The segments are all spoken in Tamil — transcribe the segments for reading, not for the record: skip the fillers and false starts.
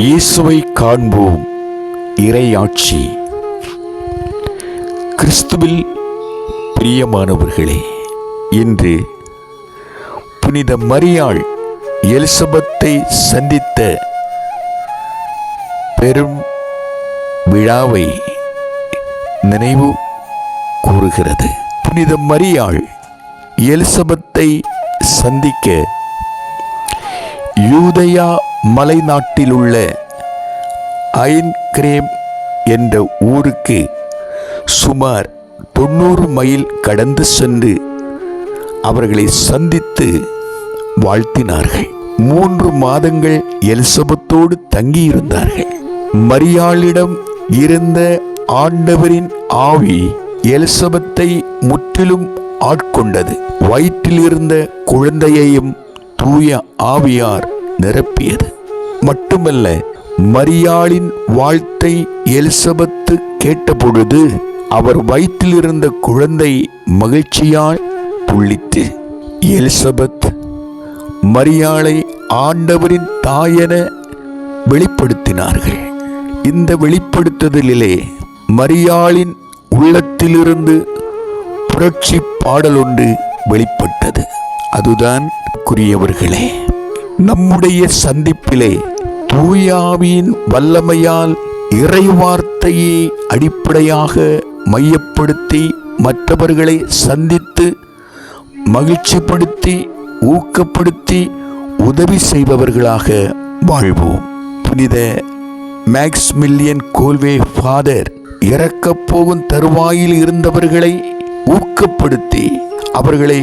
இயேசுவை காண்போம். இறையாட்சி. கிறிஸ்துவில் பிரியமானவர்களே, இன்று புனித மரியாள் எலிசபெத்தை சந்தித்த பெரும் விழாவை நினைவு கூறுகிறது. புனித மரியாள் எலிசபெத்தை சந்திக்க யூதயா மலை நாட்டிலுள்ள ஐன்கிரேம் என்ற ஊருக்கு சுமார் 90 மைல் கடந்து சென்று அவர்களை சந்தித்து வாழ்த்தினார்கள். 3 மாதங்கள் எலிசபெத்தோடு தங்கியிருந்தார்கள். மரியாளிடம் இருந்த ஆண்டவரின் ஆவி எலிசபெத்தை முற்றிலும் ஆட்கொண்டது. வயிற்றில் இருந்த குழந்தையையும் தூய ஆவியார் நிரப்பியது. மட்டுமல்ல, மரியாளின் வாழ்த்தை எலிசபெத்து கேட்டபொழுது அவர் வயிற்றில் இருந்த குழந்தை மகிழ்ச்சியால் துள்ளிற்று. எலிசபெத் மரியாளை ஆண்டவரின் தாயென வெளிப்படுத்தினார்கள். இந்த வெளிப்படுத்துதலிலே மரியாளின் உள்ளத்திலிருந்து புரட்சி பாடல் ஒன்று வெளிப்பட்டது. அதுதான் குறியவர்களே, நம்முடைய சந்திப்பிலே தூயாவியின் வல்லமையால் இறைவார்த்தையை அடிப்படையாக மையப்படுத்தி மற்றவர்களை சந்தித்து மகிழ்ச்சிப்படுத்தி ஊக்கப்படுத்தி உதவி செய்பவர்களாக வாழ்வோம். புனித மேக்ஸ்மில்லியன் கோல்வே ஃபாதர் இறக்கப் போகும் தருவாயில் இருந்தவர்களை ஊக்கப்படுத்தி அவர்களை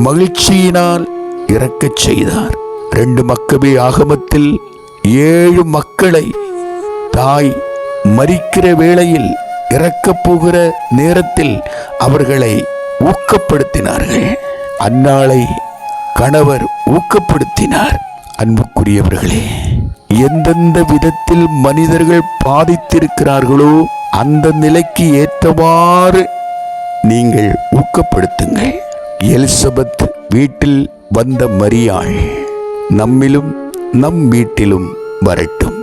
மகிழ்ச்சியினால் இறக்கச் செய்தார். 2 மக்கபே ஆகமத்தில் 7 மக்களை தாய் மரிக்கிற வேளையில் இறக்கப் போகிற நேரத்தில் அவர்களை ஊக்கப்படுத்தினார்கள். அன்னாளை கணவர் ஊக்கப்படுத்தினார். அன்புக்குரியவர்களே, எந்தெந்த விதத்தில் மனிதர்கள் பாதித்திருக்கிறார்களோ அந்த நிலைக்கு ஏற்றவாறு நீங்கள் ஊக்கப்படுத்துங்கள். எலிசபெத் வீட்டில் வந்த மரியாள் நம்மிலும் நம் வீட்டிலும் வரட்டும்.